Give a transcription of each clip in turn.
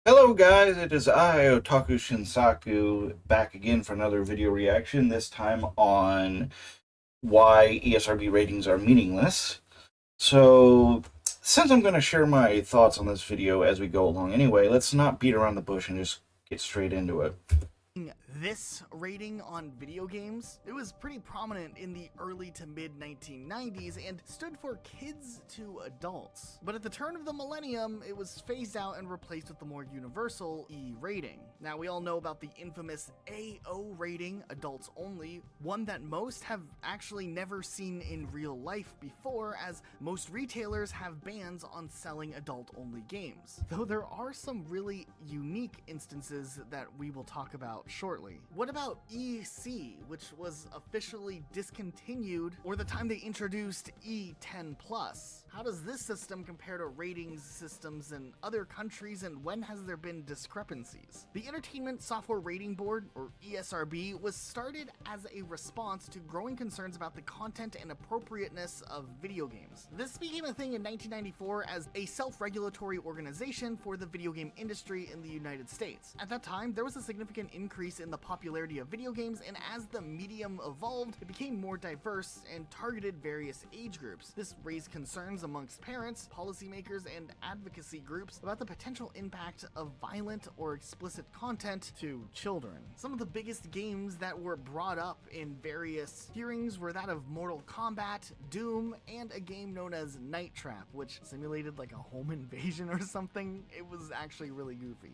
Hello guys, it is I, Otakushinsaku, back again for another video reaction, this time on why ESRB ratings are meaningless. So, since I'm going to share my thoughts on this video as we go along anyway, let's not beat around the bush and just get straight into it. This rating on video games, it was pretty prominent in the early to mid 1990s and stood for kids to adults. But at the turn of the millennium, it was phased out and replaced with the more universal E rating. Now we all know about the infamous AO rating, adults only, one that most have actually never seen in real life before, as most retailers have bans on selling adult only games. Though there are some really unique instances that we will talk about shortly. What about EC, which was officially discontinued, or the time they introduced E10+? How does this system compare to ratings systems in other countries, and when has there been discrepancies? The Entertainment Software Rating Board, or ESRB, was started as a response to growing concerns about the content and appropriateness of video games. This became a thing in 1994 as a self-regulatory organization for the video game industry in the United States. At that time, there was a significant increase in the popularity of video games, and as the medium evolved, it became more diverse and targeted various age groups. This raised concerns amongst parents, policymakers, and advocacy groups about the potential impact of violent or explicit content to children. Some of the biggest games that were brought up in various hearings were that of Mortal Kombat, Doom, and a game known as Night Trap, which simulated like a home invasion or something. It was actually really goofy.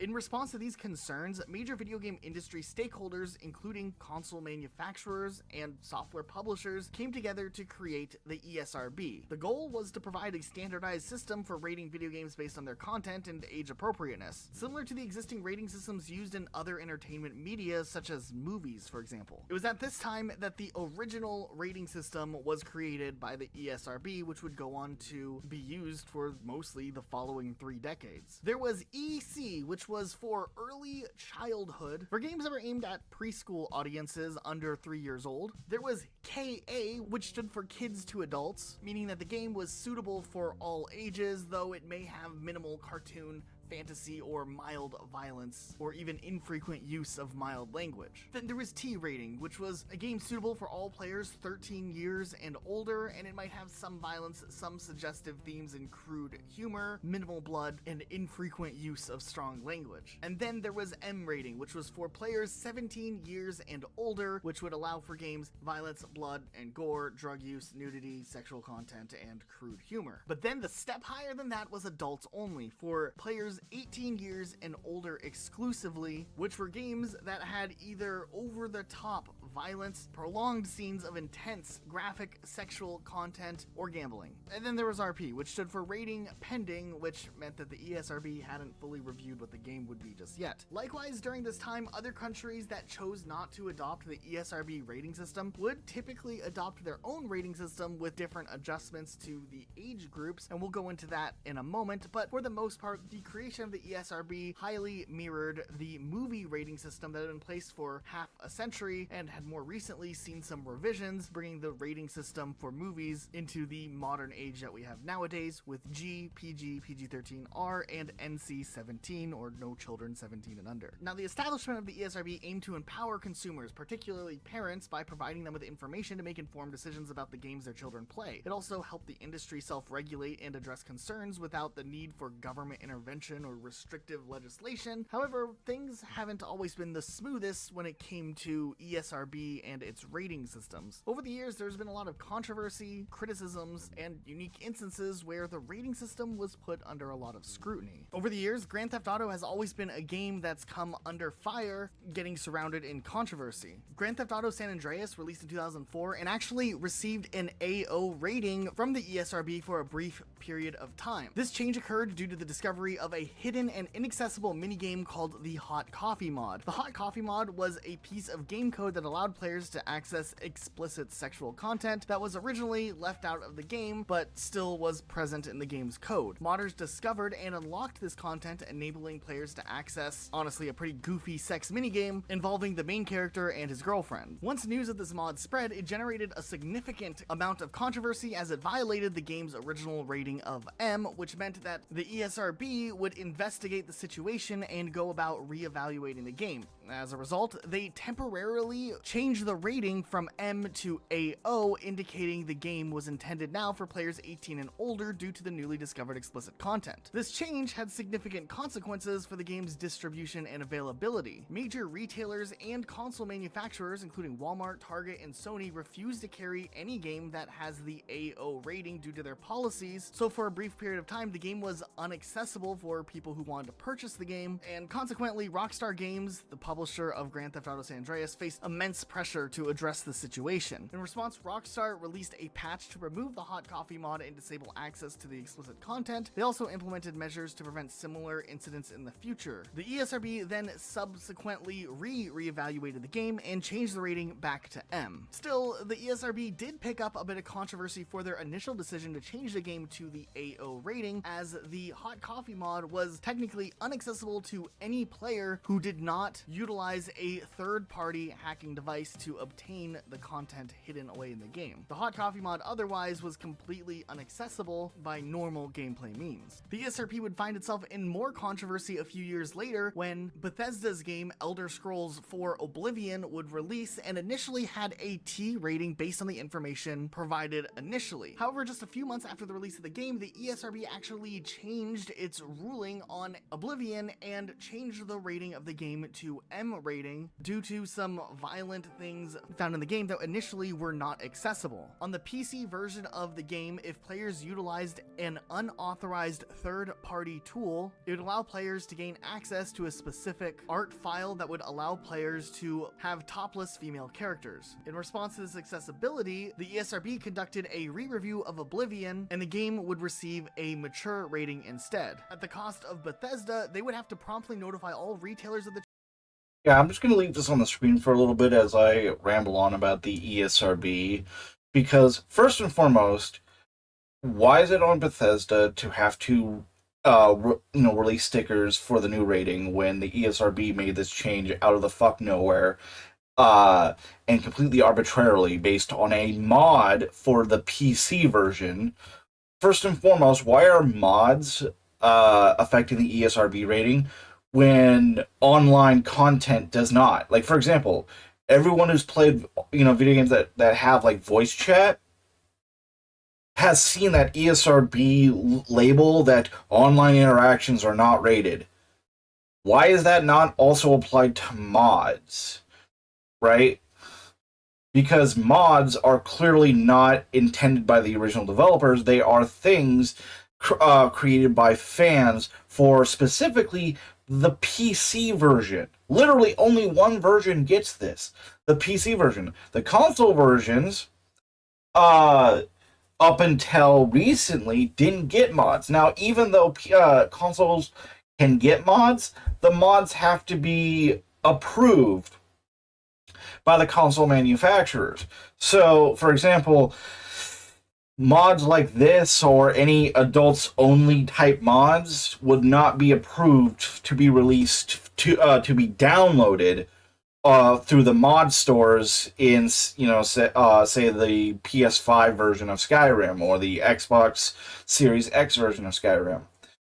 In response to these concerns, major video game industry stakeholders, including console manufacturers and software publishers, came together to create the ESRB. The goal was to provide a standardized system for rating video games based on their content and age appropriateness, similar to the existing rating systems used in other entertainment media, such as movies, for example. It was at this time that the original rating system was created by the ESRB, which would go on to be used for mostly the following 3 decades. There was EC, which was for early childhood, for games that were aimed at preschool audiences under 3 years old. There was KA, which stood for kids to adults, meaning that the game was suitable for all ages, though it may have minimal cartoon, fantasy, or mild violence, or even infrequent use of mild language. Then there was T rating, which was a game suitable for all players 13 years and older, and it might have some violence, some suggestive themes and crude humor, minimal blood, and infrequent use of strong language. And then there was M rating, which was for players 17 years and older, which would allow for games violence, blood and gore, drug use, nudity, sexual content, and crude humor. But then the step higher than that was adults only, for players 18 years and older exclusively, which were games that had either over-the-top violence, prolonged scenes of intense graphic sexual content, or gambling. And then there was RP, which stood for rating pending, which meant that the ESRB hadn't fully reviewed what the game would be just yet. Likewise, during this time, other countries that chose not to adopt the ESRB rating system would typically adopt their own rating system with different adjustments to the age groups, and we'll go into that in a moment. But for the most part, the creation of the ESRB highly mirrored the movie rating system that had been in place for half a century and had more recently seen some revisions, bringing the rating system for movies into the modern age that we have nowadays with G, PG, PG-13R, and NC-17, or no children 17 and under. Now, the establishment of the ESRB aimed to empower consumers, particularly parents, by providing them with information to make informed decisions about the games their children play. It also helped the industry self-regulate and address concerns without the need for government intervention or restrictive legislation. However, things haven't always been the smoothest when it came to ESRB and its rating systems. Over the years, there's been a lot of controversy, criticisms, and unique instances where the rating system was put under a lot of scrutiny. Over the years, Grand Theft Auto has always been a game that's come under fire, getting surrounded in controversy. Grand Theft Auto San Andreas, released in 2004, and actually received an AO rating from the ESRB for a brief period of time. This change occurred due to the discovery of a a hidden and inaccessible minigame called the Hot Coffee mod. The Hot Coffee mod was a piece of game code that allowed players to access explicit sexual content that was originally left out of the game, but still was present in the game's code. Modders discovered and unlocked this content, enabling players to access, honestly, a pretty goofy sex minigame involving the main character and his girlfriend. Once news of this mod spread, it generated a significant amount of controversy as it violated the game's original rating of M, which meant that the ESRB would investigate the situation and go about re-evaluating the game. As a result, they temporarily changed the rating from M to AO, indicating the game was intended now for players 18 and older due to the newly discovered explicit content. This change had significant consequences for the game's distribution and availability. Major retailers and console manufacturers, including Walmart, Target, and Sony, refused to carry any game that has the AO rating due to their policies, so for a brief period of time, the game was inaccessible for people who wanted to purchase the game, and consequently, Rockstar Games, the publisher of Grand Theft Auto San Andreas, faced immense pressure to address the situation. In response, Rockstar released a patch to remove the Hot Coffee mod and disable access to the explicit content. They also implemented measures to prevent similar incidents in the future. The ESRB then subsequently re-evaluated the game and changed the rating back to M. Still, the ESRB did pick up a bit of controversy for their initial decision to change the game to the AO rating, as the Hot Coffee mod was technically inaccessible to any player who did not utilize a third-party hacking device to obtain the content hidden away in the game. The Hot Coffee mod otherwise was completely inaccessible by normal gameplay means. The ESRB would find itself in more controversy a few years later when Bethesda's game Elder Scrolls IV Oblivion would release and initially had a T rating based on the information provided initially. However, just a few months after the release of the game, the ESRB actually changed its ruling on Oblivion and changed the rating of the game to M rating due to some violent things found in the game that initially were not accessible. On the PC version of the game, if players utilized an unauthorized third-party tool, it would allow players to gain access to a specific art file that would allow players to have topless female characters. In response to this accessibility, the ESRB conducted a re-review of Oblivion, and the game would receive a mature rating instead. At the cost of Bethesda, they would have to promptly notify all retailers of the Yeah, I'm just going to leave this on the screen for a little bit as I ramble on about the ESRB, because first and foremost, why is it on Bethesda to have to release stickers for the new rating when the ESRB made this change out of the fuck nowhere, and completely arbitrarily based on a mod for the PC version? First and foremost, why are mods affecting the ESRB rating when online content does not? Like, for example, everyone who's played, video games that have, like, voice chat has seen that ESRB label that online interactions are not rated. Why is that not also applied to mods? Right? Because mods are clearly not intended by the original developers. They are things created by fans for specifically the PC version. Literally only one version gets this. The PC version. The console versions, up until recently, didn't get mods. Now, even though consoles can get mods, the mods have to be approved by the console manufacturers. So, for example, mods like this or any adults-only type mods would not be approved to be released to be downloaded through the mod stores in, say the PS5 version of Skyrim or the Xbox Series X version of Skyrim,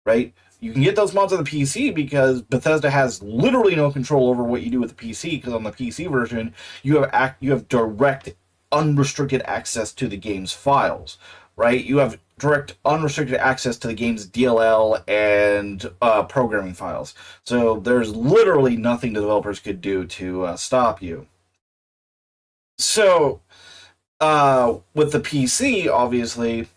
right? You can get those mods on the PC because Bethesda has literally no control over what you do with the PC, because on the PC version, you have direct, unrestricted access to the game's files, right? You have direct, unrestricted access to the game's DLL and programming files. So there's literally nothing the developers could do to stop you. So, with the PC, obviously,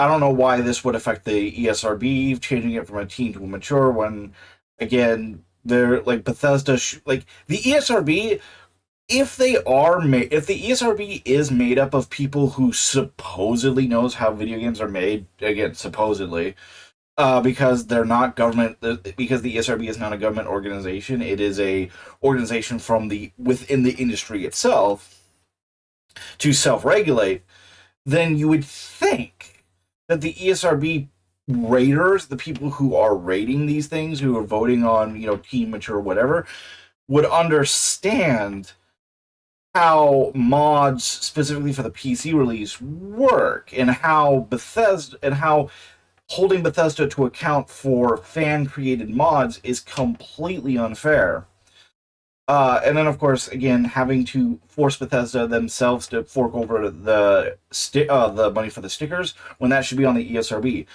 I don't know why this would affect the ESRB, changing it from a teen to a mature, when, again, they're, like, Bethesda, the ESRB, if the ESRB is made up of people who supposedly knows how video games are made, again, supposedly, because they're not government. Because the ESRB is not a government organization. It is a organization from the within the industry itself to self-regulate. Then you would think that the ESRB raters, the people who are rating these things, who are voting on, teen, mature, whatever, would understand how mods specifically for the PC release work, and how holding Bethesda to account for fan created mods is completely unfair. And then, of course, again, having to force Bethesda themselves to fork over the money for the stickers when that should be on the ESRB,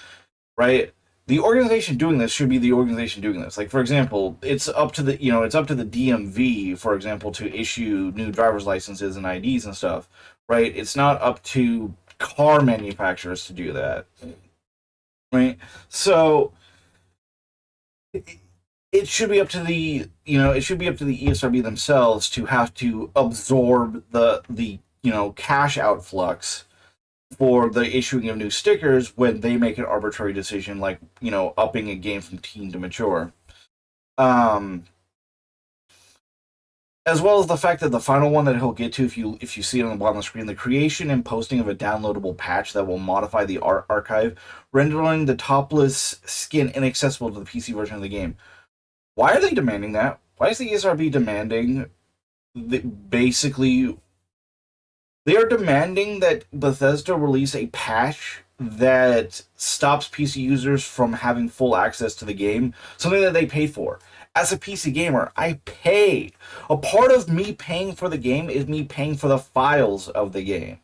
right? The organization doing this should be the organization doing this. Like, for example, it's up to the DMV, for example, to issue new driver's licenses and IDs and stuff, right? It's not up to car manufacturers to do that, right? So it should be up to the ESRB themselves to have to absorb the cash outflux for the issuing of new stickers when they make an arbitrary decision, like upping a game from teen to mature. As well as the fact that the final one that he'll get to, if you see it on the bottom of the screen, the creation and posting of a downloadable patch that will modify the art archive, rendering the topless skin inaccessible to the PC version of the game. Why are they demanding that? Why is the ESRB demanding basically they are demanding that Bethesda release a patch that stops PC users from having full access to the game, something that they paid for. As a PC gamer, I paid. A part of me paying for the game is me paying for the files of the game.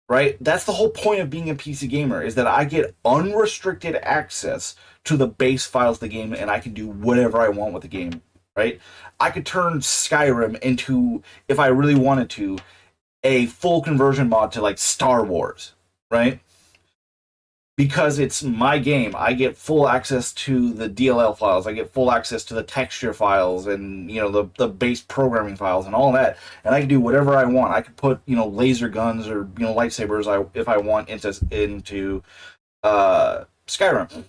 Right? That's the whole point of being a PC gamer, is that I get unrestricted access to the base files of the game, and I can do whatever I want with the game. Right? I could turn Skyrim into, if I really wanted to, a full conversion mod to like Star Wars, right? Because it's my game, I get full access to the DLL files, I get full access to the texture files, and the base programming files and all that, and I can do whatever I want. I could put laser guns or lightsabers if I want into Skyrim.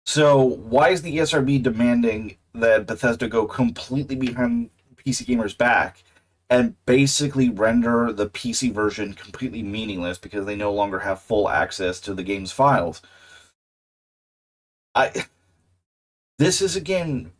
So why is the ESRB demanding that Bethesda go completely behind PC gamers' back and basically render the PC version completely meaningless because they no longer have full access to the game's files? This is again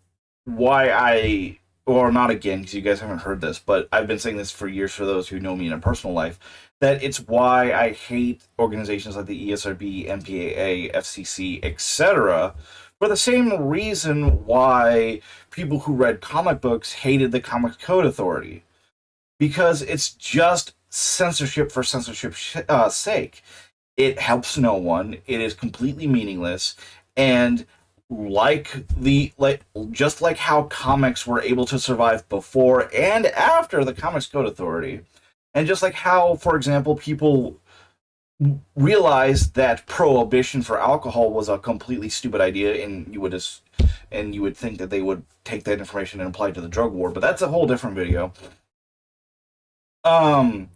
why or not again, because you guys haven't heard this, but I've been saying this for years for those who know me in a personal life, that it's why I hate organizations like the ESRB, MPAA, FCC, etc., for the same reason why people who read comic books hated the Comics Code Authority. Because it's just censorship for censorship's sake. It helps no one. It is completely meaningless, and just like how comics were able to survive before and after the Comics Code Authority, and just like how, for example, people realized that prohibition for alcohol was a completely stupid idea, and you would think that they would take that information and apply it to the drug war, but that's a whole different video. In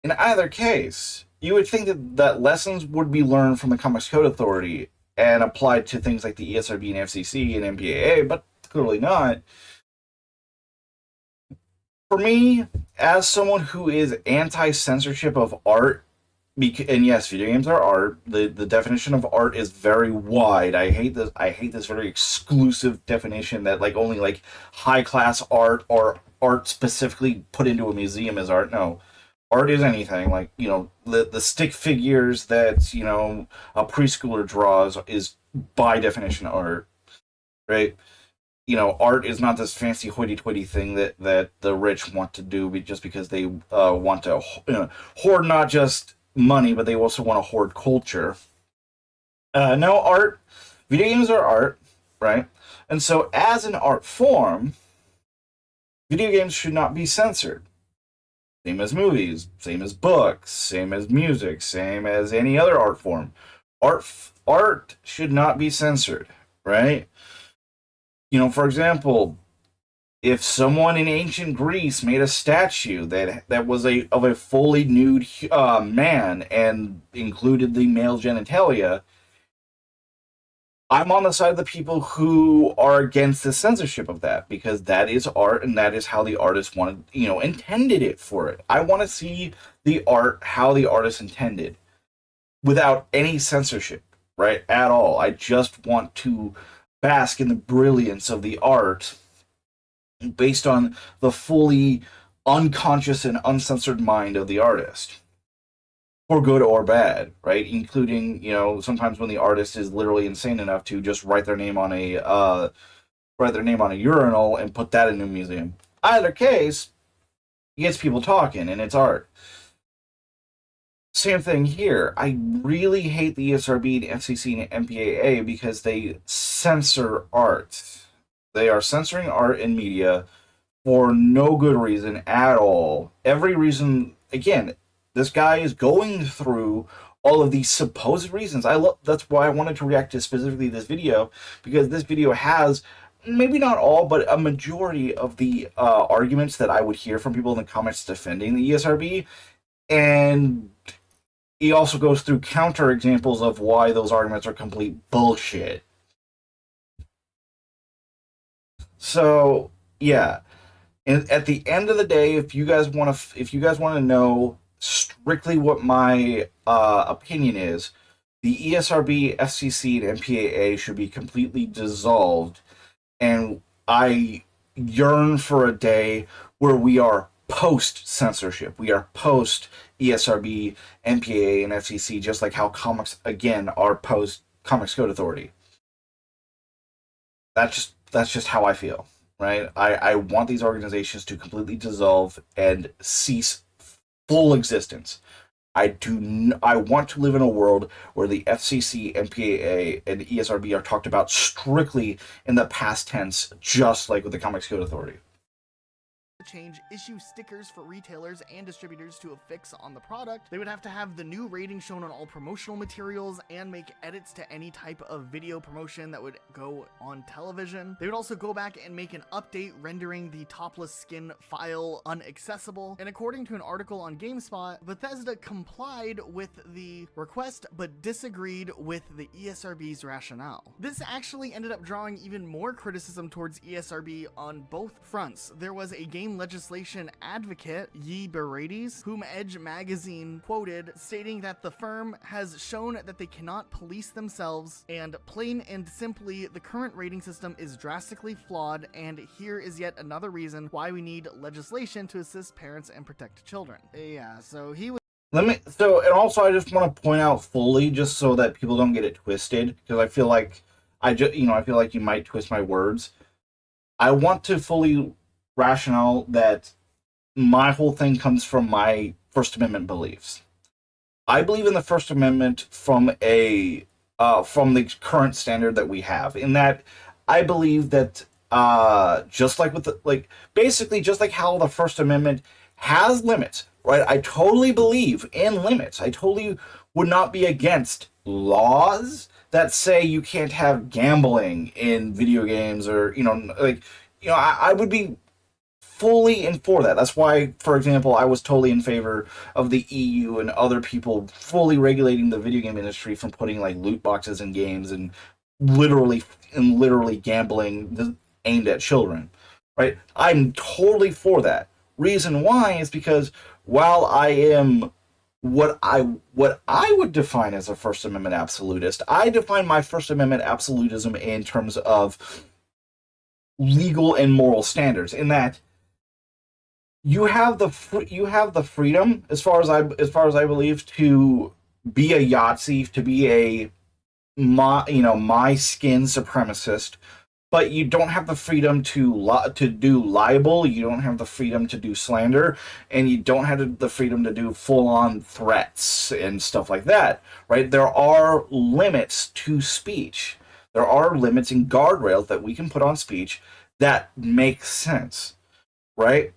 either case, you would think that lessons would be learned from the Comics Code Authority and applied to things like the ESRB and FCC and MPAA, but clearly not. For me, as someone who is anti-censorship of art, and yes, video games are art. The definition of art is very wide. I hate this very exclusive definition that only high class art or art specifically put into a museum is art. No, art is anything. The stick figures that a preschooler draws is by definition art, right? Art is not this fancy hoity-toity thing that the rich want to do just because they want to hoard not just money, but they also want to hoard culture. No, video games are art, right? And so as an art form, video games should not be censored. Same as movies, same as books, same as music, same as any other art form. Art should not be censored, right? For example, If someone in ancient Greece made a statue that was of a fully nude man and included the male genitalia, I'm on the side of the people who are against the censorship of that, because that is art and that is how the artist wanted, intended it for it. I want to see the art how the artist intended, without any censorship, right? At all. I just want to bask in the brilliance of the art based on the fully unconscious and uncensored mind of the artist, for good or bad, right? Including, sometimes when the artist is literally insane enough to just write their name on a urinal and put that in a museum. Either case, it gets people talking, and it's art. Same thing here. I really hate the ESRB, the FCC, and MPAA because they censor art. They are censoring art and media for no good reason at all. Every reason, again, this guy is going through all of these supposed reasons. That's why I wanted to react to specifically this video, because this video has maybe not all, but a majority of the arguments that I would hear from people in the comments defending the ESRB, and he also goes through counter examples of why those arguments are complete bullshit. So yeah, and at the end of the day, if you guys want to know strictly what my opinion is, the ESRB, FCC, and MPAA should be completely dissolved, and I yearn for a day where we are post censorship. We are post ESRB, MPAA, and FCC, just like how comics again are post Comics Code Authority. That's just how I feel, right? I want these organizations to completely dissolve and cease full existence. I want to live in a world where the FCC, MPAA, and ESRB are talked about strictly in the past tense, just like with the Comics Code Authority. Change issue stickers for retailers and distributors to affix on the product. They would have to have the new rating shown on all promotional materials and make edits to any type of video promotion that would go on television. They would also go back and make an update rendering the topless skin file unaccessible. And according to an article on GameSpot, Bethesda complied with the request but disagreed with the ESRB's rationale. This actually ended up drawing even more criticism towards ESRB on both fronts. There was a game legislation advocate, Yi Berades, whom Edge magazine quoted, stating that the firm has shown that they cannot police themselves, and plain and simply, the current rating system is drastically flawed, and here is yet another reason why we need legislation to assist parents and protect children. Yeah, so he was... And also I just want to point out fully, just so that people don't get it twisted, because I feel like I feel like you might twist my words. I want to fully rationale that my whole thing comes from my First Amendment beliefs. I believe in the First Amendment from the current standard that we have. In that, I believe that just like just like how the First Amendment has limits, right? I totally believe in limits. I totally would not be against laws that say you can't have gambling in video games, or I would be fully in for that. That's why, for example, I was totally in favor of the EU and other people fully regulating the video game industry from putting like loot boxes in games and literally gambling aimed at children, right? I'm totally for that. Reason why is because while I am what I would define as a First Amendment absolutist, I define my First Amendment absolutism in terms of legal and moral standards, in that you have the freedom, as far as I believe, to be a Yahtzee, to be a my skin supremacist, but you don't have the freedom to do libel. You don't have the freedom to do slander, and you don't have the freedom to do full-on threats and stuff like that. Right? There are limits to speech. There are limits and guardrails that we can put on speech that make sense. Right?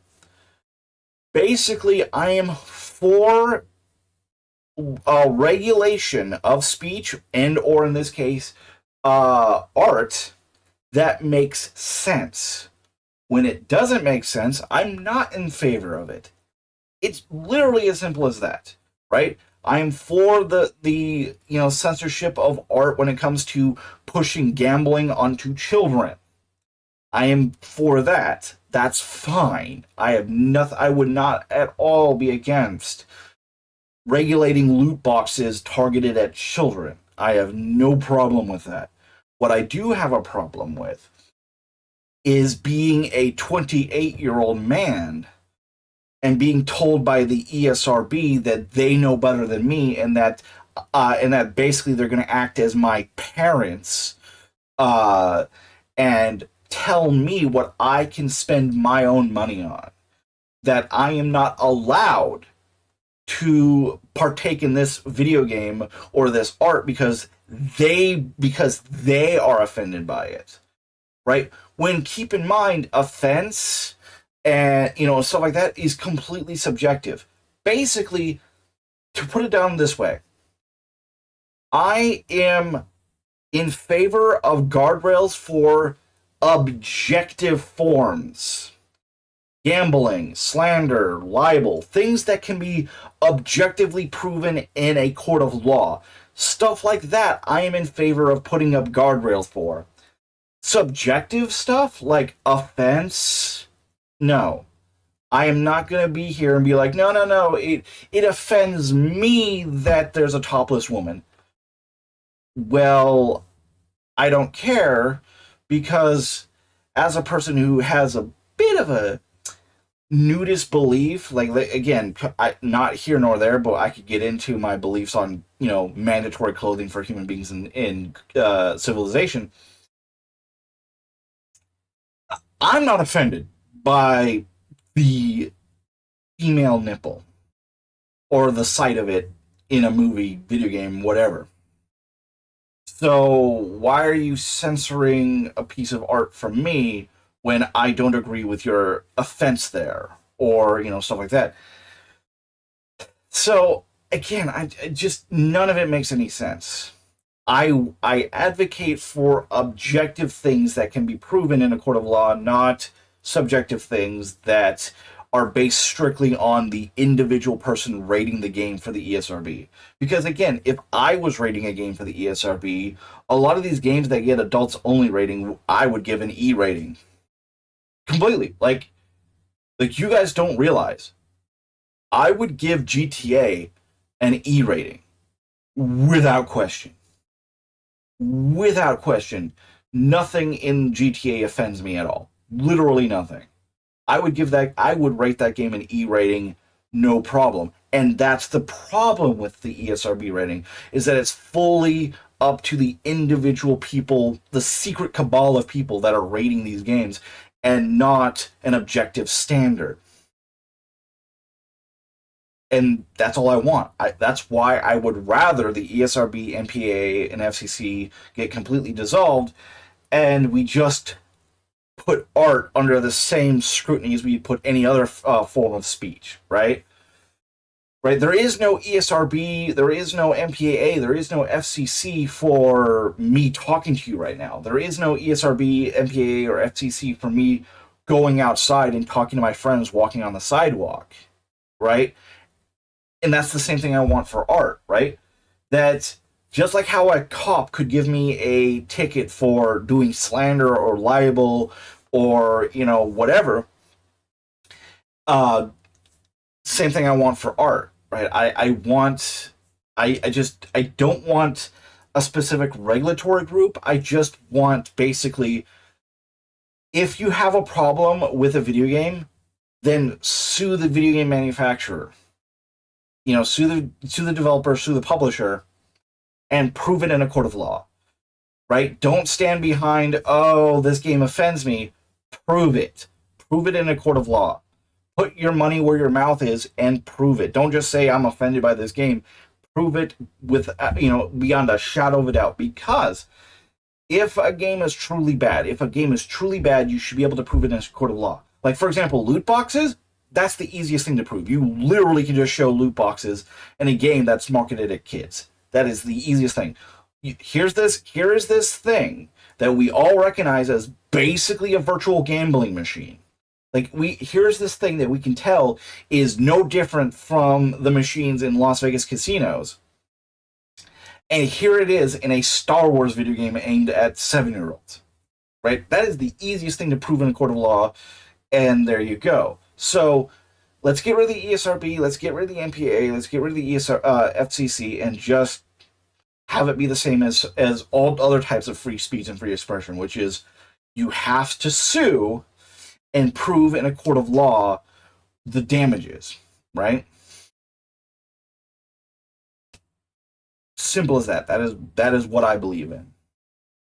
Basically, I am for a regulation of speech and, or in this case, art that makes sense. When it doesn't make sense, I'm not in favor of it. It's literally as simple as that, right? I'm for the censorship of art when it comes to pushing gambling onto children. I am for that. That's fine. I have nothing. I would not at all be against regulating loot boxes targeted at children. I have no problem with that. What I do have a problem with is being a 28-year-old man and being told by the ESRB that they know better than me, and that basically they're going to act as my parents, and tell me what I can spend my own money on. That I am not allowed to partake in this video game or this art because they are offended by it, right? When, keep in mind, offense and stuff like that is completely subjective. Basically, to put it down this way, I am in favor of guardrails for objective forms. Gambling, slander, libel, things that can be objectively proven in a court of law. Stuff like that, I am in favor of putting up guardrails for. Subjective stuff, like offense, no. I am not going to be here and be like, no, it offends me that there's a topless woman. Well, I don't care, because as a person who has a bit of a nudist belief, like again, not here nor there, but I could get into my beliefs on mandatory clothing for human beings in civilization. I'm not offended by the female nipple or the sight of it in a movie, video game, whatever. So why are you censoring a piece of art from me when I don't agree with your offense there, or stuff like that? So again, I just, none of it makes any sense. I advocate for objective things that can be proven in a court of law, not subjective things that are based strictly on the individual person rating the game for the ESRB. Because again, if I was rating a game for the ESRB, a lot of these games that get adults only rating, I would give an E rating. Completely. Like you guys don't realize, I would give GTA an E rating without question. Without question. Nothing in GTA offends me at all. Literally nothing. I would rate that game an E rating, no problem. And that's the problem with the ESRB rating, is that it's fully up to the individual people, the secret cabal of people that are rating these games, and not an objective standard. And that's all I want. That's why I would rather the ESRB, MPA, and FCC get completely dissolved, and we just put art under the same scrutiny as we put any other form of speech, right? Right? There is no ESRB, there is no MPAA, there is no FCC for me talking to you right now. There is no ESRB, MPAA, or FCC for me going outside and talking to my friends walking on the sidewalk, right? And that's the same thing I want for art, right? That just like how a cop could give me a ticket for doing slander or libel or, whatever, same thing I want for art, right? I don't want a specific regulatory group. I just want, basically, if you have a problem with a video game, then sue the video game manufacturer. Sue the developer, sue the publisher, and prove it in a court of law, right? Don't stand behind, oh, this game offends me. Prove it. Prove it in a court of law. Put your money where your mouth is and prove it. Don't just say, I'm offended by this game. Prove it with, beyond a shadow of a doubt. Because if a game is truly bad, you should be able to prove it in a court of law. Like, for example, loot boxes, that's the easiest thing to prove. You literally can just show loot boxes in a game that's marketed at kids. That is the easiest thing. Here is this thing that we all recognize as basically a virtual gambling machine. Like, here's this thing that we can tell is no different from the machines in Las Vegas casinos. And here it is in a Star Wars video game aimed at 7-year-olds. Right? That is the easiest thing to prove in a court of law, and there you go. So let's get rid of the ESRB, let's get rid of the MPA, let's get rid of the FCC, and just have it be the same as all other types of free speech and free expression, which is you have to sue and prove in a court of law the damages, right? Simple as that. That is what I believe in.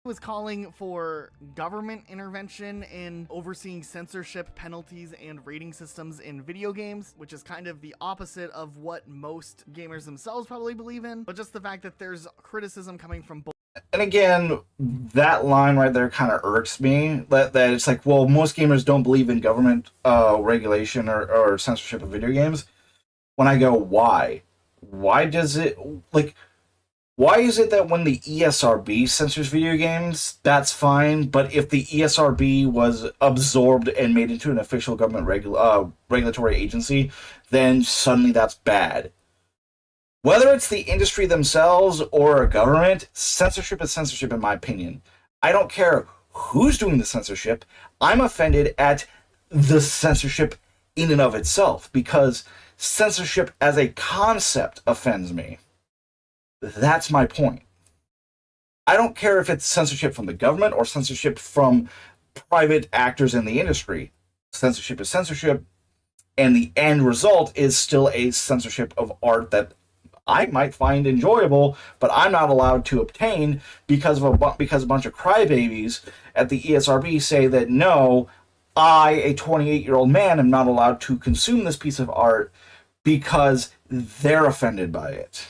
Was calling for government intervention in overseeing censorship, penalties, and rating systems in video games, which is kind of the opposite of what most gamers themselves probably believe in, but just the fact that there's criticism coming from both. And again, that line right there kind of irks me, that it's like, well, most gamers don't believe in government regulation or censorship of video games. When I go, why? Why does it, like... Why is it that when the ESRB censors video games, that's fine, but if the ESRB was absorbed and made into an official government regulatory agency, then suddenly that's bad? Whether it's the industry themselves or a government, censorship is censorship in my opinion. I don't care who's doing the censorship. I'm offended at the censorship in and of itself, because censorship as a concept offends me. That's my point. I don't care if it's censorship from the government or censorship from private actors in the industry. Censorship is censorship, and the end result is still a censorship of art that I might find enjoyable, but I'm not allowed to obtain because a bunch of crybabies at the ESRB say that no, I, a 28-year-old man, am not allowed to consume this piece of art because they're offended by it.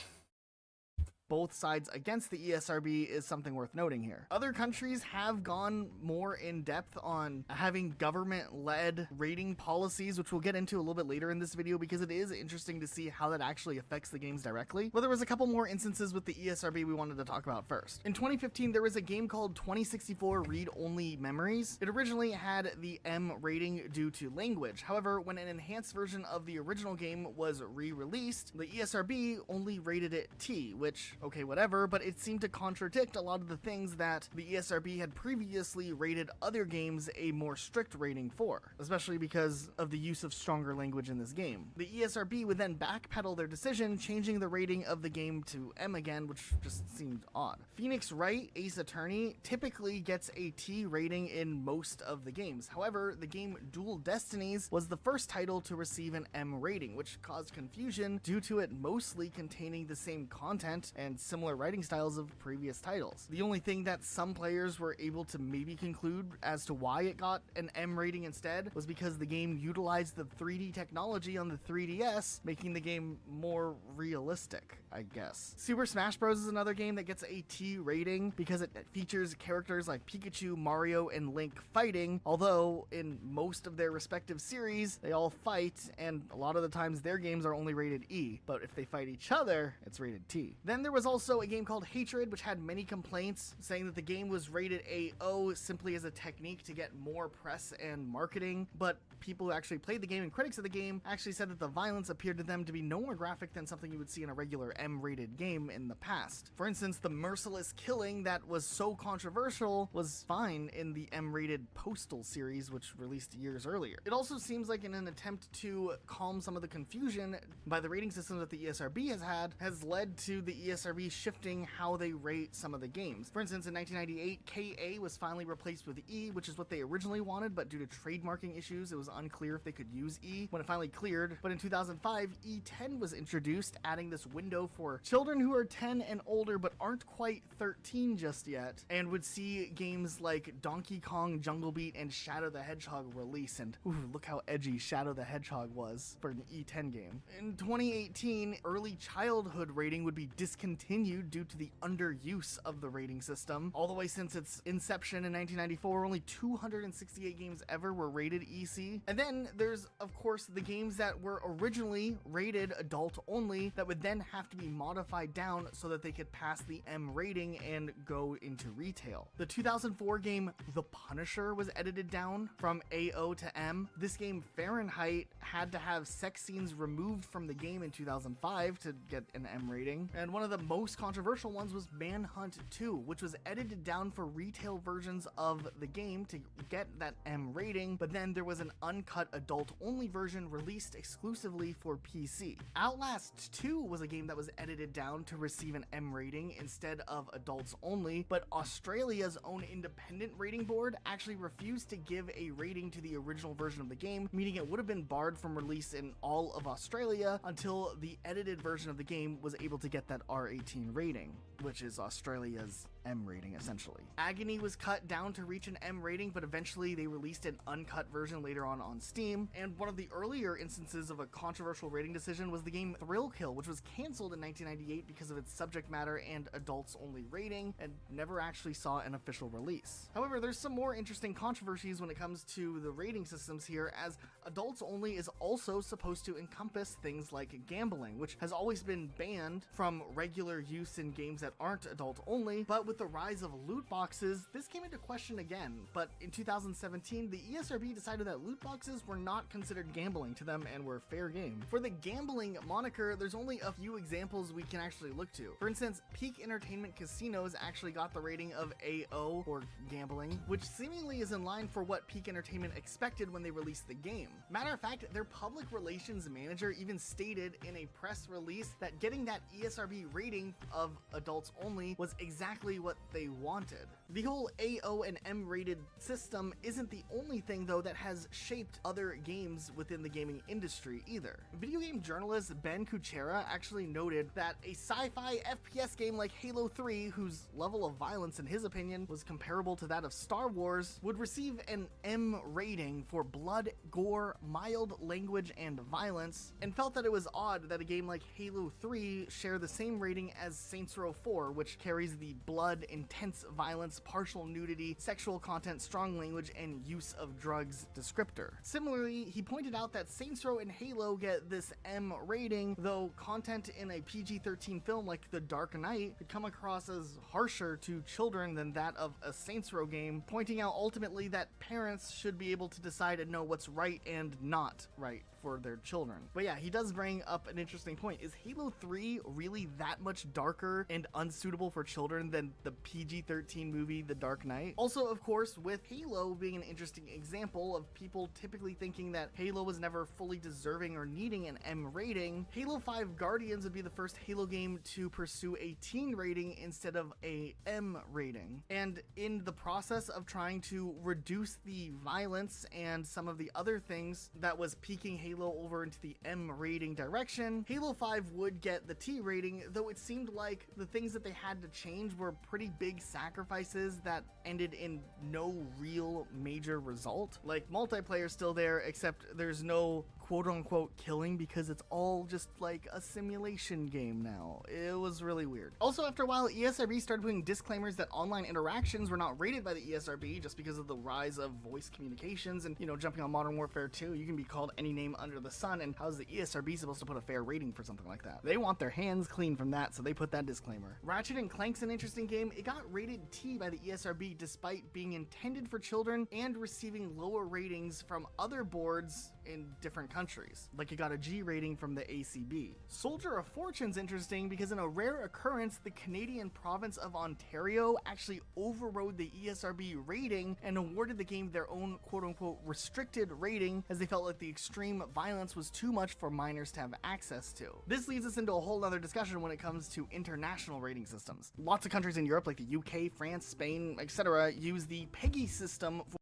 Both sides against the ESRB is something worth noting here. Other countries have gone more in depth on having government-led rating policies, which we'll get into a little bit later in this video because it is interesting to see how that actually affects the games directly. But there was a couple more instances with the ESRB we wanted to talk about first. In 2015, there was a game called 2064 Read-Only Memories. It originally had the M rating due to language. However, when an enhanced version of the original game was re-released, the ESRB only rated it T, which, okay, whatever, but it seemed to contradict a lot of the things that the ESRB had previously rated other games a more strict rating for, especially because of the use of stronger language in this game. The ESRB would then backpedal their decision, changing the rating of the game to M again, which just seemed odd. Phoenix Wright Ace Attorney typically gets a T rating in most of the games. However, the game Dual Destinies was the first title to receive an M rating, which caused confusion due to it mostly containing the same content and similar writing styles of previous titles. The only thing that some players were able to maybe conclude as to why it got an M rating instead was because the game utilized the 3D technology on the 3DS, making the game more realistic, I guess. Super Smash Bros. Is another game that gets a T rating because it features characters like Pikachu, Mario, and Link fighting, although in most of their respective series, they all fight, and a lot of the times their games are only rated E, but if they fight each other, it's rated T. Then there was also a game called Hatred, which had many complaints, saying that the game was rated AO simply as a technique to get more press and marketing, but people who actually played the game and critics of the game actually said that the violence appeared to them to be no more graphic than something you would see in a regular M-rated game in the past. For instance, the merciless killing that was so controversial was fine in the M-rated Postal series, which released years earlier. It also seems like in an attempt to calm some of the confusion by the rating system that the ESRB has had, has led to the ESRB shifting how they rate some of the games. For instance, in 1998, KA was finally replaced with E, which is what they originally wanted, but due to trademarking issues, it was unclear if they could use E when it finally cleared. But in 2005, E10 was introduced, adding this window for children who are 10 and older but aren't quite 13 just yet, and would see games like Donkey Kong, Jungle Beat, and Shadow the Hedgehog release, and ooh, look how edgy Shadow the Hedgehog was for an E10 game. In 2018, early childhood rating would be discontinued continued due to the underuse of the rating system. All the way since its inception in 1994, only 268 games ever were rated EC. And then there's, of course, the games that were originally rated adult only that would then have to be modified down so that they could pass the M rating and go into retail. The 2004 game The Punisher was edited down from AO to M. This game Fahrenheit had to have sex scenes removed from the game in 2005 to get an M rating. And one of the most controversial ones was Manhunt 2, which was edited down for retail versions of the game to get that M rating, but then there was an uncut adult-only version released exclusively for PC. Outlast 2 was a game that was edited down to receive an M rating instead of adults only, but Australia's own independent rating board actually refused to give a rating to the original version of the game, meaning it would have been barred from release in all of Australia until the edited version of the game was able to get that R18 rating, which is Australia's M rating essentially. Agony was cut down to reach an M rating, but eventually they released an uncut version later on Steam, and one of the earlier instances of a controversial rating decision was the game Thrill Kill, which was cancelled in 1998 because of its subject matter and adults only rating, and never actually saw an official release. However, there's some more interesting controversies when it comes to the rating systems here, as adults only is also supposed to encompass things like gambling, which has always been banned from regular use in games that aren't adult only, but with the rise of loot boxes, this came into question again. But in 2017, the ESRB decided that loot boxes were not considered gambling to them and were fair game. For the gambling moniker, there's only a few examples we can actually look to. For instance, Peak Entertainment Casinos actually got the rating of AO, or gambling, which seemingly is in line for what Peak Entertainment expected when they released the game. Matter of fact, their public relations manager even stated in a press release that getting that ESRB rating of adults only was exactly what they wanted. The whole AO and M rated system isn't the only thing though that has shaped other games within the gaming industry either. Video game journalist Ben Kuchera actually noted that a sci-fi FPS game like Halo 3, whose level of violence in his opinion was comparable to that of Star Wars, would receive an M rating for blood, gore, mild language, and violence, and felt that it was odd that a game like Halo 3 share the same rating as Saints Row 4, which carries the blood, intense violence, partial nudity, sexual content, strong language, and use of drugs descriptor. Similarly, he pointed out that Saints Row and Halo get this M rating, though content in a PG-13 film like The Dark Knight could come across as harsher to children than that of a Saints Row game, pointing out ultimately that parents should be able to decide and know what's right and not right for their children. But yeah, he does bring up an interesting point. Is Halo 3 really that much darker and unsuitable for children than the PG-13 movie The Dark Knight? Also, of course, with Halo being an interesting example of people typically thinking that Halo was never fully deserving or needing an M rating, Halo 5 Guardians would be the first Halo game to pursue a teen rating instead of a M rating. And in the process of trying to reduce the violence and some of the other things that was peaking Halo over into the M rating direction, Halo 5 would get the T rating, though it seemed like the things that they had to change were pretty big sacrifices that ended in no real major result. Like, multiplayer's still there, except there's no quote-unquote killing because it's all just like a simulation game now. It was really weird. Also, after a while, ESRB started putting disclaimers that online interactions were not rated by the ESRB just because of the rise of voice communications and, you know, jumping on Modern Warfare 2, you can be called any name under the sun, and how's the ESRB supposed to put a fair rating for something like that? They want their hands clean from that, so they put that disclaimer. Ratchet and Clank's an interesting game. It got rated T by the ESRB despite being intended for children and receiving lower ratings from other boards in different countries. Like, it got a G rating from the ACB. Soldier of Fortune's interesting because in a rare occurrence, the Canadian province of Ontario actually overrode the ESRB rating and awarded the game their own quote-unquote restricted rating, as they felt like the extreme violence was too much for minors to have access to. This leads us into a whole other discussion when it comes to international rating systems. Lots of countries in Europe like the UK, France, Spain, etc. use the PEGI system for.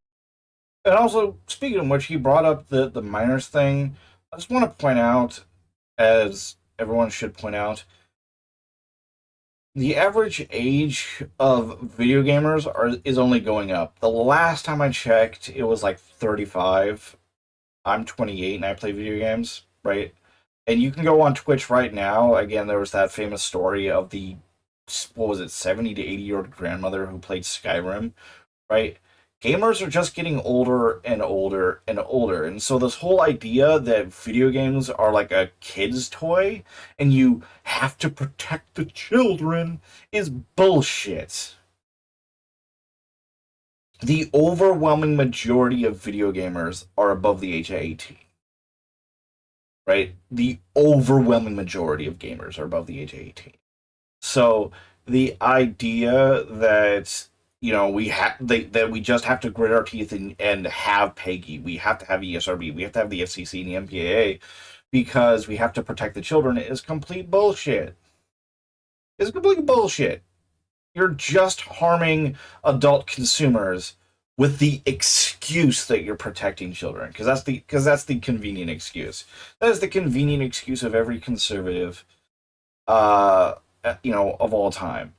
And also, speaking of which, he brought up the minors thing. I just want to point out, as everyone should point out, the average age of video gamers is only going up. The last time I checked, it was like 35. I'm 28 and I play video games, right? And you can go on Twitch right now. Again, there was that famous story of the, what was it, 70 to 80-year-old grandmother who played Skyrim, right? Gamers are just getting older and older and older. And so this whole idea that video games are like a kid's toy and you have to protect the children is bullshit. The overwhelming majority of video gamers are above the age of 18. Right? The overwhelming majority of gamers are above the age of 18. So the idea that that we just have to grit our teeth and have PEGI, we have to have ESRB, we have to have the FCC and the MPAA because we have to protect the children is complete bullshit. It's complete bullshit. You're just harming adult consumers with the excuse that you're protecting children, because that's the convenient excuse. That is the convenient excuse of every conservative, of all time.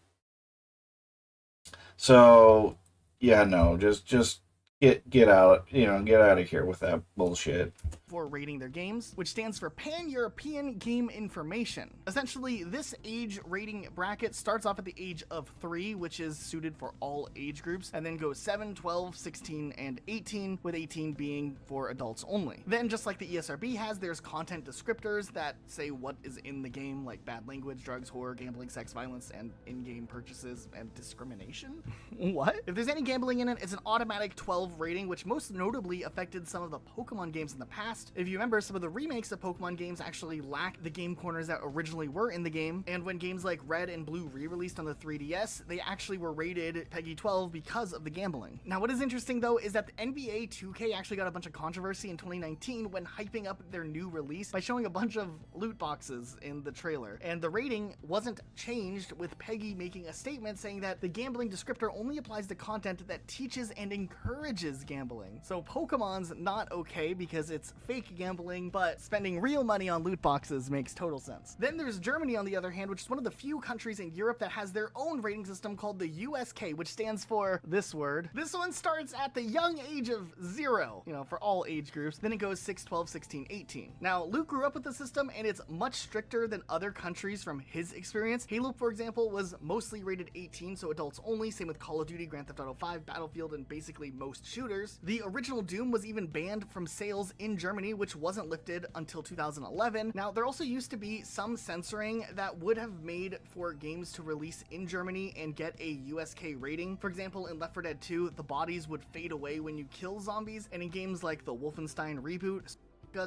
So, yeah, no, just get out, get out of here with that bullshit. For rating their games, which stands for Pan-European Game Information. Essentially, this age rating bracket starts off at the age of 3, which is suited for all age groups, and then goes 7, 12, 16, and 18, with 18 being for adults only. Then, just like the ESRB has, there's content descriptors that say what is in the game, like bad language, drugs, horror, gambling, sex, violence, and in-game purchases and discrimination? What? If there's any gambling in it, it's an automatic 12 rating, which most notably affected some of the Pokemon games in the past. If you remember, some of the remakes of Pokemon games actually lack the game corners that originally were in the game, and when games like Red and Blue re-released on the 3DS, they actually were rated PEGI 12 because of the gambling. Now, what is interesting though is that the NBA 2K actually got a bunch of controversy in 2019 when hyping up their new release by showing a bunch of loot boxes in the trailer, and the rating wasn't changed, with PEGI making a statement saying that the gambling descriptor only applies to content that teaches and encourages gambling. So Pokemon's not okay because it's fake gambling, but spending real money on loot boxes makes total sense. Then there's Germany, on the other hand, which is one of the few countries in Europe that has their own rating system called the USK, which stands for this word. This one starts at the young age of 0, for all age groups. Then it goes 6, 12, 16, 18. Now, Luke grew up with the system, and it's much stricter than other countries from his experience. Halo, for example, was mostly rated 18, so adults only. Same with Call of Duty, Grand Theft Auto 5, Battlefield, and basically most shooters. The original Doom was even banned from sales in Germany, which wasn't lifted until 2011. Now, there also used to be some censoring that would have made for games to release in Germany and get a USK rating. For example, in Left 4 Dead 2, the bodies would fade away when you kill zombies, and in games like the Wolfenstein reboot,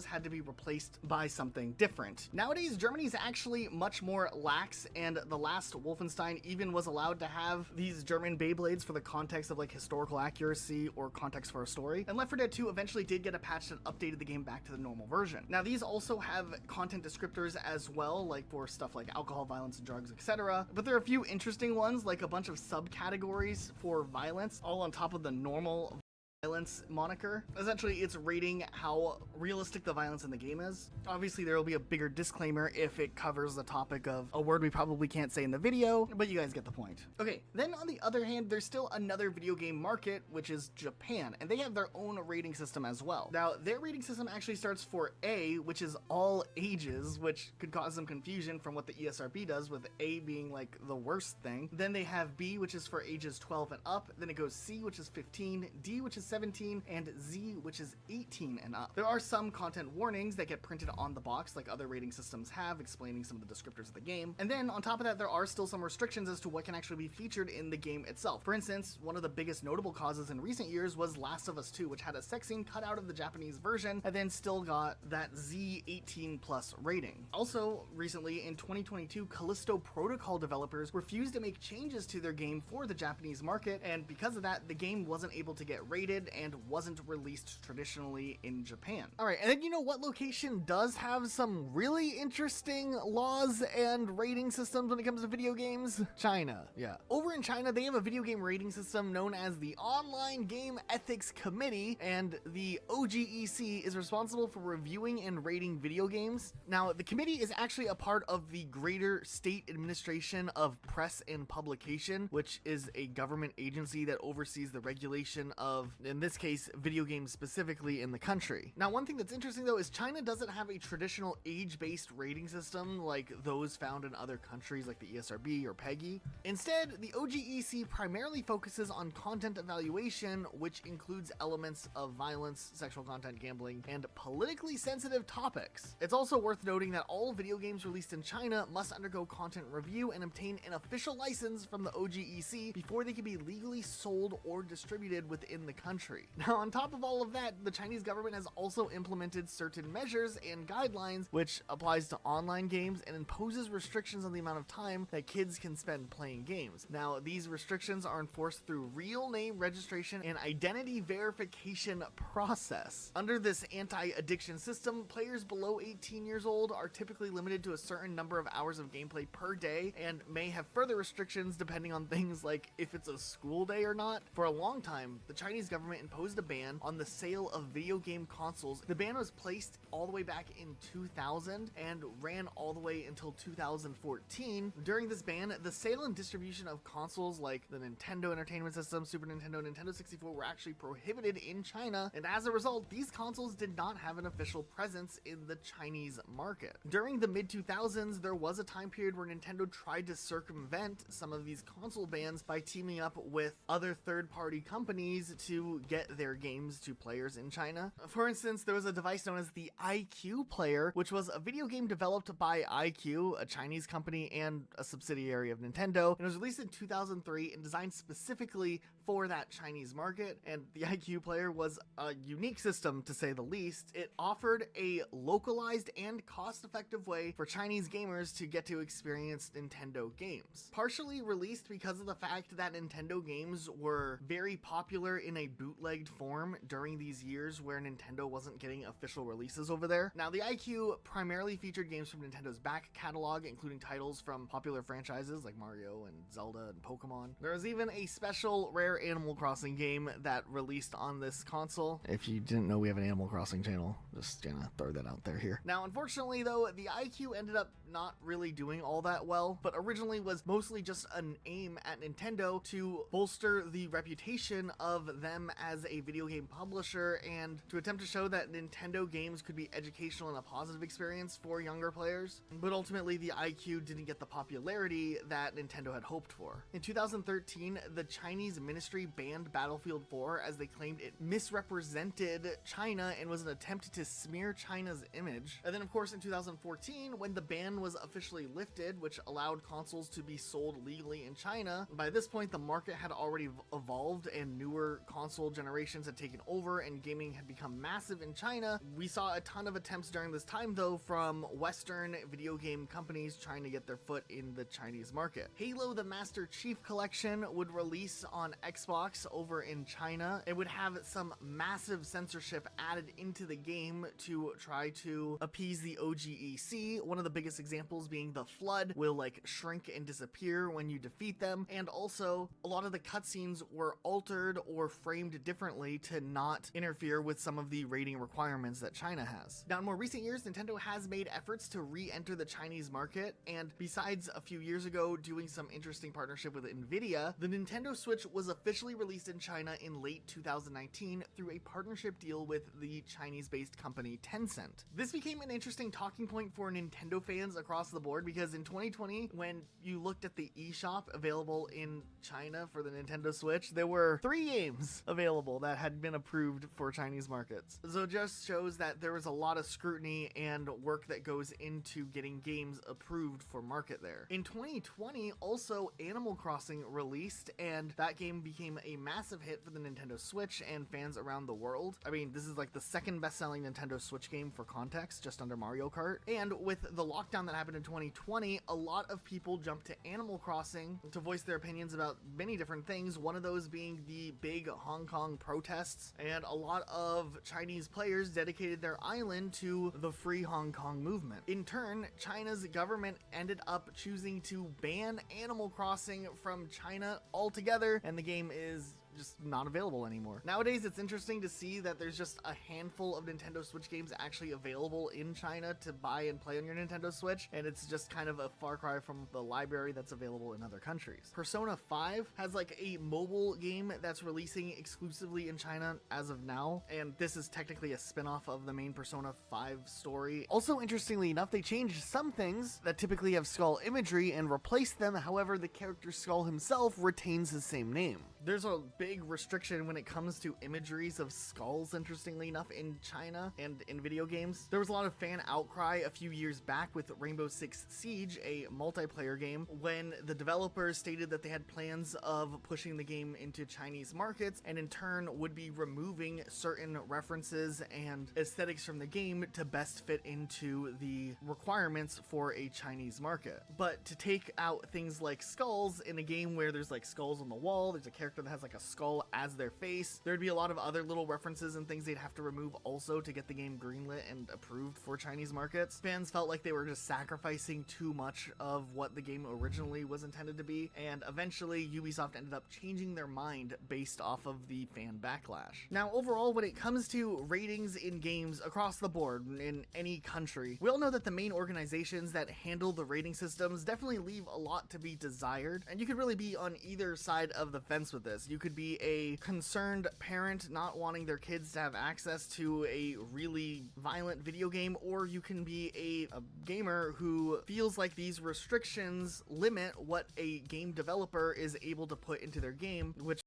had to be replaced by something different. Nowadays, Germany is actually much more lax, and the last Wolfenstein even was allowed to have these German Beyblades for the context of like historical accuracy or context for a story. And Left 4 Dead 2 eventually did get a patch that updated the game back to the normal version. Now, these also have content descriptors as well, like for stuff like alcohol, violence, drugs, etc. But there are a few interesting ones, like a bunch of subcategories for violence, all on top of the normal violence moniker. Essentially, it's rating how realistic the violence in the game is. Obviously, there will be a bigger disclaimer if it covers the topic of a word we probably can't say in the video, but you guys get the point. Okay, then on the other hand, there's still another video game market, which is Japan, and they have their own rating system as well. Now, their rating system actually starts for A, which is all ages, which could cause some confusion from what the ESRB does, with A being like the worst thing. Then they have B, which is for ages 12 and up. Then it goes C, which is 15, D, which is 17, and Z, which is 18 and up. There are some content warnings that get printed on the box, like other rating systems have, explaining some of the descriptors of the game. And then on top of that, there are still some restrictions as to what can actually be featured in the game itself. For instance, one of the biggest notable causes in recent years was Last of Us 2, which had a sex scene cut out of the Japanese version, and then still got that Z18+ rating. Also, recently in 2022, Callisto Protocol developers refused to make changes to their game for the Japanese market, and because of that, the game wasn't able to get rated and wasn't released traditionally in Japan. Alright, and then you know what location does have some really interesting laws and rating systems when it comes to video games? China. Yeah. Over in China, they have a video game rating system known as the Online Game Ethics Committee, and the OGEC is responsible for reviewing and rating video games. Now, the committee is actually a part of the Greater State Administration of Press and Publication, which is a government agency that oversees the regulation of in this case, video games specifically in the country. Now, one thing that's interesting though is China doesn't have a traditional age-based rating system like those found in other countries like the ESRB or PEGI. Instead, the OGEC primarily focuses on content evaluation, which includes elements of violence, sexual content, gambling, and politically sensitive topics. It's also worth noting that all video games released in China must undergo content review and obtain an official license from the OGEC before they can be legally sold or distributed within the country. Now, on top of all of that, the Chinese government has also implemented certain measures and guidelines, which applies to online games and imposes restrictions on the amount of time that kids can spend playing games. Now, these restrictions are enforced through real name registration and identity verification process. Under this anti-addiction system, players below 18 years old are typically limited to a certain number of hours of gameplay per day and may have further restrictions depending on things like if it's a school day or not. For a long time, the Chinese government imposed a ban on the sale of video game consoles. The ban was placed all the way back in 2000 and ran all the way until 2014. During this ban, the sale and distribution of consoles like the Nintendo Entertainment System, Super Nintendo, Nintendo 64 were actually prohibited in China, and as a result, these consoles did not have an official presence in the Chinese market. During the mid-2000s, there was a time period where Nintendo tried to circumvent some of these console bans by teaming up with other third-party companies to get their games to players in China. For instance, there was a device known as the iQ Player, which was a video game developed by iQ, a Chinese company and a subsidiary of Nintendo, and it was released in 2003 and designed specifically for that Chinese market. And the iQ Player was a unique system, to say the least. It offered a localized and cost-effective way for Chinese gamers to get to experience Nintendo games. Partially released because of the fact that Nintendo games were very popular in a bootlegged form during these years where Nintendo wasn't getting official releases over there. Now, the iQ primarily featured games from Nintendo's back catalog, including titles from popular franchises like Mario and Zelda and Pokemon. There was even a special rare Animal Crossing game that released on this console. If you didn't know, we have an Animal Crossing channel. Just gonna throw that out there here. Now, unfortunately though, the iQ ended up not really doing all that well, but originally was mostly just an aim at Nintendo to bolster the reputation of them as a video game publisher and to attempt to show that Nintendo games could be educational and a positive experience for younger players. But ultimately, the iQ didn't get the popularity that Nintendo had hoped for. In 2013, the Chinese ministry banned Battlefield 4 as they claimed it misrepresented China and was an attempt to smear China's image. And then, of course, in 2014, when the ban was officially lifted, which allowed consoles to be sold legally in China, by this point, the market had already evolved and newer console generations had taken over and gaming had become massive in China. We saw a ton of attempts during this time, though, from Western video game companies trying to get their foot in the Chinese market. Halo the Master Chief Collection would release on Xbox over in China. It would have some massive censorship added into the game to try to appease the OGEC. One of the biggest examples being the Flood will like shrink and disappear when you defeat them, and also a lot of the cutscenes were altered or framed differently to not interfere with some of the rating requirements that China has. Now, in more recent years, Nintendo has made efforts to re-enter the Chinese market, and besides a few years ago doing some interesting partnership with Nvidia, the Nintendo Switch was officially released in China in late 2019 through a partnership deal with the Chinese-based company Tencent. This became an interesting talking point for Nintendo fans across the board because in 2020, when you looked at the eShop available in China for the Nintendo Switch, there were 3 games available that had been approved for Chinese markets. So it just shows that there was a lot of scrutiny and work that goes into getting games approved for market there. In 2020, also Animal Crossing released, and that game became a massive hit for the Nintendo Switch and fans around the world. I mean, this is like the second best-selling Nintendo Switch game for context, just under Mario Kart. And with the lockdown that happened in 2020, a lot of people jumped to Animal Crossing to voice their opinions about many different things, one of those being the big Hong Kong protests, and a lot of Chinese players dedicated their island to the Free Hong Kong movement. In turn, China's government ended up choosing to ban Animal Crossing from China altogether, and the game is just not available anymore. Nowadays, it's interesting to see that there's just a handful of Nintendo Switch games actually available in China to buy and play on your Nintendo Switch, and it's just kind of a far cry from the library that's available in other countries. Persona 5 has like a mobile game that's releasing exclusively in China as of now, and this is technically a spin-off of the main Persona 5 story. Also, interestingly enough, they changed some things that typically have skull imagery and replaced them. However, the character Skull himself retains his same name. There's a big restriction when it comes to imageries of skulls, interestingly enough, in China and in video games. There was a lot of fan outcry a few years back with Rainbow Six Siege, a multiplayer game, when the developers stated that they had plans of pushing the game into Chinese markets and in turn would be removing certain references and aesthetics from the game to best fit into the requirements for a Chinese market. But to take out things like skulls in a game where there's like skulls on the wall, there's a character that has like a skull as their face, there'd be a lot of other little references and things they'd have to remove also to get the game greenlit and approved for Chinese markets. Fans felt like they were just sacrificing too much of what the game originally was intended to be, and eventually Ubisoft ended up changing their mind based off of the fan backlash. Now, overall, when it comes to ratings in games across the board in any country, we all know that the main organizations that handle the rating systems definitely leave a lot to be desired, and you could really be on either side of the fence with this. You could be a concerned parent not wanting their kids to have access to a really violent video game, or you can be a gamer who feels like these restrictions limit what a game developer is able to put into their game, which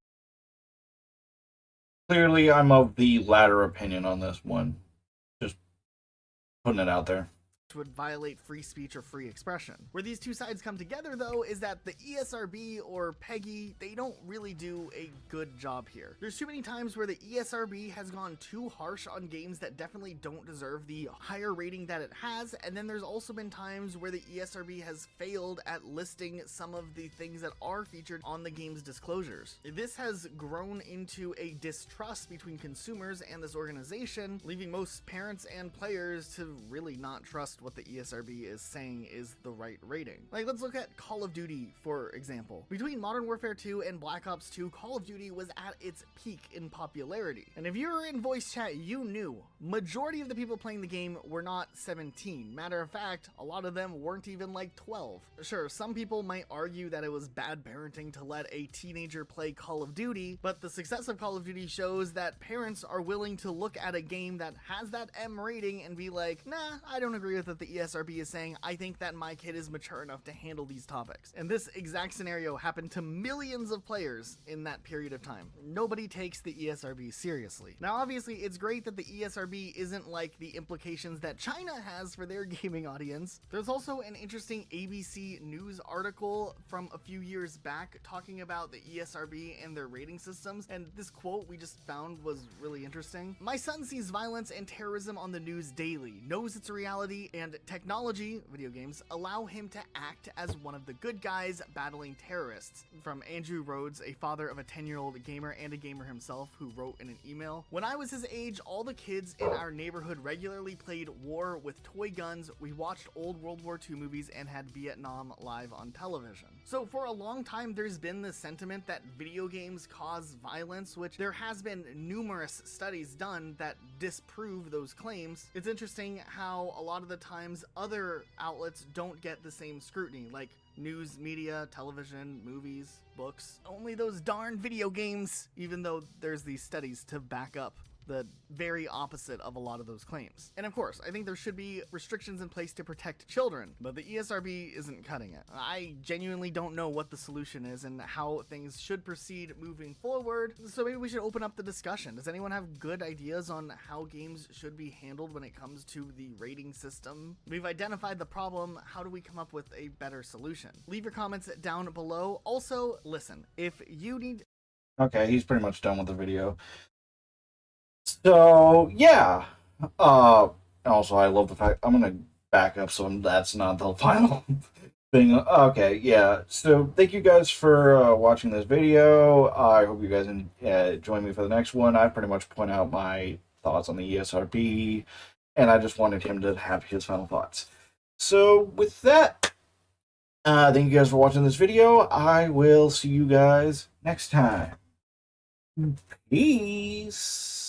Clearly, I'm of the latter opinion on this one. Just putting it out there. would violate free speech or free expression. Where these two sides come together, though, is that the ESRB or PEGI, they don't really do a good job here. There's too many times where the ESRB has gone too harsh on games that definitely don't deserve the higher rating that it has, and then there's also been times where the ESRB has failed at listing some of the things that are featured on the game's disclosures. This has grown into a distrust between consumers and this organization, leaving most parents and players to really not trust what the ESRB is saying is the right rating. Like, let's look at Call of Duty, for example. Between Modern Warfare 2 and Black Ops 2, Call of Duty was at its peak in popularity. And if you were in voice chat, you knew majority of the people playing the game were not 17. Matter of fact, a lot of them weren't even like 12. Sure, some people might argue that it was bad parenting to let a teenager play Call of Duty, but the success of Call of Duty shows that parents are willing to look at a game that has that M rating and be like, nah, I don't agree with what the ESRB is saying. I think that my kid is mature enough to handle these topics. And this exact scenario happened to millions of players in that period of time. Nobody takes the ESRB seriously. Now, obviously, it's great that the ESRB isn't like the implications that China has for their gaming audience. There's also an interesting ABC News article from a few years back talking about the ESRB and their rating systems, and this quote we just found was really interesting. "My son sees violence and terrorism on the news daily, knows it's a reality, and technology, video games, allow him to act as one of the good guys battling terrorists." From Andrew Rhodes, a father of a 10-year-old gamer and a gamer himself, who wrote in an email, "When I was his age, all the kids in our neighborhood regularly played war with toy guns. We watched old World War II movies and had Vietnam live on television." So for a long time, there's been this sentiment that video games cause violence, which there has been numerous studies done that disprove those claims. It's interesting how a lot of the times other outlets don't get the same scrutiny, like news, media, television, movies, books. Only those darn video games, even though there's these studies to back up the very opposite of a lot of those claims. And of course, I think there should be restrictions in place to protect children, but the ESRB isn't cutting it. I genuinely don't know what the solution is and how things should proceed moving forward, so maybe we should open up the discussion. Does anyone have good ideas on how games should be handled when it comes to the rating system? We've identified the problem. How do we come up with a better solution? Leave your comments down below. Also, listen, if you need... Okay, he's pretty much done with the video. So, yeah. Also, I love the fact... I'm going to back up so that's not the final thing. Okay, yeah. So, thank you guys for watching this video. I hope you guys join me for the next one. I pretty much point out my thoughts on the ESRB, and I just wanted him to have his final thoughts. So, with that, thank you guys for watching this video. I will see you guys next time. Peace.